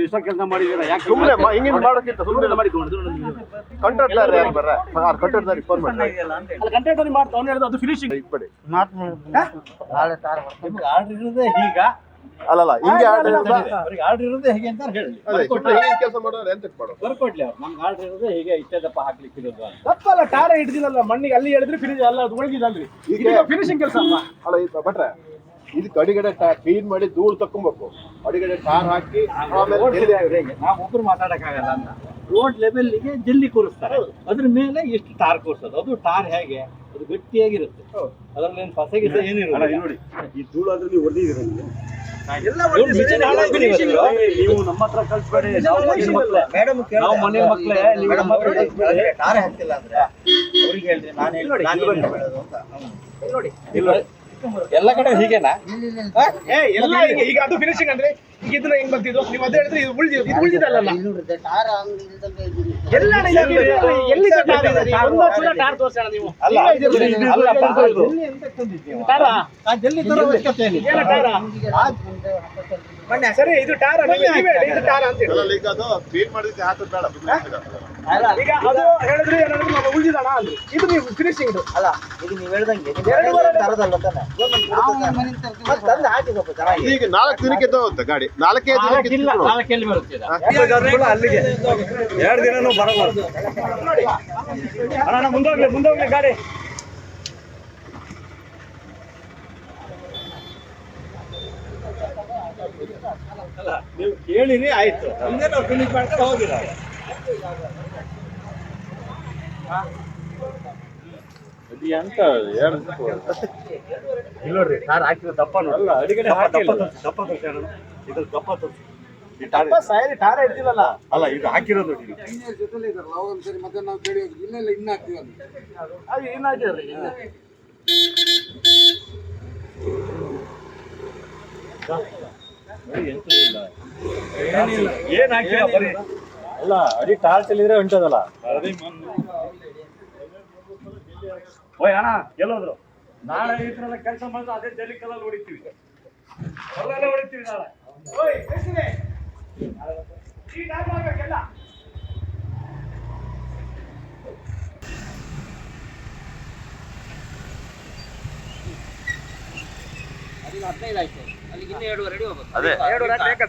ನೀವು ಎಷ್ಟೋ ಕೆಲಸ ಮಾಡಿದ್ದೀರಾ, ಯಾಕೆ ಸುಮ್ಮನೆ ಹಿಂಗಿನ ಮಾಡೋಕ್ಕಿಂತ ಸುಮ್ಮನೆ ಮಾಡಿ ಕಂಟ್ರಾಕ್ಟರ್ ಯಾರು ಬರ್ರೆ ಕಂಟ್ರಾಕ್ಟರ್ ಫೋನ್ ಮಾಡಿ ಕಂಟೆಂಟ್ ಮಾಡ್ತಾ ಅವ್ನು ಹೇಳಿದ್ರು ಅದು ಫಿನಿಶಿಂಗ್ ಇಟ್ಬಿಡಿ. ನಿಮ್ಗೆ ಆರ್ಡರ್ ಇರೋದೇ ಈಗ, ಅಲ್ಲಲ್ಲ ಹಿಂಗೆ ಅವ್ರಿಗೆ ಆರ್ಡರ್ ಇರೋದೇ ಹೇಗೆ ಅಂತ ಹೇಳಿ ಕೆಲಸ ಮಾಡೋರು ಎಂತಕ್ಕೆ ಮಾಡೋದು? ಬರ್ಕೊಡ್ಲಿ ಅವ್ರು. ನಮ್ಗೆ ಆರ್ಡರ್ ಇರೋದೇ ಹೀಗೆ ಇಷ್ಟೇ ದಪ್ಪ ಹಾಕ್ಲಿಕ್ಕೆ ಇರೋದು ಅಂತ. ತಪ್ಪಲ್ಲ, ಟಾರ ಹಿಡಿದಿಲ್ಲಲ್ಲ ಮಣ್ಣಿಗೆ, ಅಲ್ಲಿ ಹೇಳಿದ್ರೆ ಫಿನಿಶ್ ಅಲ್ಲ, ಅದು ಒಳಗಿದಲ್ರಿ ಫಿನಿಶಿಂಗ್ ಕೆಲಸ ಅಲ್ವಾ? ಅಲ್ಲ ಇದು ಭಟ್ರೆ ಇದಕ್ಕೆ ಅಡಿಗಡೆ ಕ್ಲೀನ್ ಮಾಡಿ ಧೂಳು ತಕ್ಕೊಬೇಕು, ಅಡಿಗಡೆ ಟಾರ್ ಹಾಕಿ ಆಮೇಲೆ ನಾವು ಒಬ್ರು ಮಾತಾಡಕ್ಕಾಗಲ್ಲ ಅಂತ ರೋಡ್ ಲೆವೆಲ್ಗೆ ಜಲ್ಲಿ ಕೂರಿಸ್ತಾರೆ, ಅದ್ರ ಮೇಲೆ ಎಷ್ಟು ಟಾರ್ ಕೂರಿಸೋದು. ಅದು ಟಾರ್ ಹೇಗೆ ಅದು ಗಟ್ಟಿಯಾಗಿರುತ್ತೆ, ಅದ್ರಲ್ಲಿ ಏನು ಫಸಗಿಸ ಏನಿರುತ್ತೆ ನೋಡಿ. ಈ ಧೂಳು ಆದ್ರೆ ನೀವು ಹೊಡೆದಿದ್ದೀರ, ನೀವು ನಮ್ಮ ಹತ್ರ ಕಳ್ಸ್ಬೇಡಿ, ನಾವು ಮನೆ ಮಕ್ಕಳೇ, ನೀವು ನಮ್ಮ ಹತ್ರ ಕಳ್ಸ್ಬೇಡಿ. ಟಾರ್ ಹಾಕ್ತಿಲ್ಲ ಅಂದ್ರೆ ಅವ್ರಿಗೆ ಹೇಳ್ರಿ, ನಾನು ನೋಡಿ ಎಲ್ಲ ಕಡೆ ಹೀಗೆನಾ? ಎಲ್ಲ ಈಗ ಅದು ಫಿನಿಶಿಂಗ್ ಅಂದ್ರೆ ಈಗ ಇದನ್ನ ಹೆಂಗ್ ಬರ್ತಿದ್ದು ನೀವು ಅದೇ ಹೇಳಿದ್ರೆ ಇದು ಉಳಿದಿದಲ್ಲ ಎಲ್ಲಿ ಟಾರ್ ತೋರ್ಸೋಣ ನೀವು ಜಲ್ಲಿ ತರ ಅವಶ್ಯಕತೆ ಸರಿ. ಇದು ಟಾರ, ಇದು ಟಾರ ಅಂತ ಹೇಳಿ ಈಗ ಅದು ಕ್ಲೀನ್ ಮಾಡಿದ್ರೆ ಹಾಕೋದು ಬೇಡ. ಈಗ ಅದು ಹೇಳಿದ್ರೆ ಏನಾದ್ರು ಉಳಿದಿದಣ ಅಂದ್ರೆ ಇದು ನೀವು ಫಿನಿಶಿಂಗ್ ಇದು ಅಲ್ಲ. ಈಗ ನೀವು ಹೇಳ್ದಂಗೆ ತಂದು ಹಾಕಿ ಸ್ವಲ್ಪ ಚೆನ್ನಾಗಿ. ಈಗ 4 ದಿನಕ್ಕೆ ಹೋಗುತ್ತೆ ಗಾಡಿ, 4-5 ದಿನಕ್ಕೆ ನಾಲ್ಕಲ್ಲಿ ಬರುತ್ತೆ ಅಲ್ಲಿಗೆ 2 ದಿನನೂ ಬರಲ್ಲ. ಅಣ್ಣ ಮುಂದೋಗ್ಲಿ ಗಾಡಿ. ಅಲ್ಲ ನೀವು ಕೇಳಿರಿ ಆಯ್ತು, ಮುಂದೆ ನಾವು ಫಿನಿಶ್ ಮಾಡ್ಕೊಂಡು ಹೋಗಿರ. ಅಂತ ನೋಡ್ರಿ ಟಾರ್ ಹಾಕಿರೋ ದಪ್ಪ ಅಲ್ಲ, ಅಡಿಗಡೆ ದಪ್ಪ ಇದು ದಪ್ಪ ಟಾರ ಇರ್ತಿಲ್ಲಲ್ಲ, ಅಲ್ಲ ಇದು ಹಾಕಿರೋದು ಮತ್ತೆ ನಾವು ಕೇಳಿ ಇನ್ನ ಹಾಕ್ತೀವಲ್ಲ ಅದು ಏನಾಗಿದ್ರಿ ಏನ್ ಹಾಕಿಲ್ಲ ಬರೀ ಅಲ್ಲ, ಅಡಿ ಟಾರ್ ಚೆಲ್ಲಿದ್ರೆ ಉಂಟದಲ್ಲ. ಓಯ್ ಅಣ್ಣ ಎಲ್ಲೋದ್ರು? ನಾಳೆ ಈ ತರ ಕೆಲಸ ಮಾಡಿದ್ರೆ ಅದೇ ಜಲ್ಲಿ ಕಲ್ಲಲ್ಲಿ ಹೊಡಿತೀವಿ, ಹೊರಗಡೆ ಹೊಡಿತೀವಿ ನಾಳೆ. ಓಯ್ ಈ ಟಾರ್ ಮಾಡ್ಬೇಕೆಲ್ಲ. ಅಲ್ಲಿಗೆ 15 ಆಯ್ತು, ಅಲ್ಲಿಗೆ ಇನ್ನೂ 2 ರೆಡಿ ಹೋಗುತ್ತೆ. ಅದೇ 2 ಬೇಕಾದ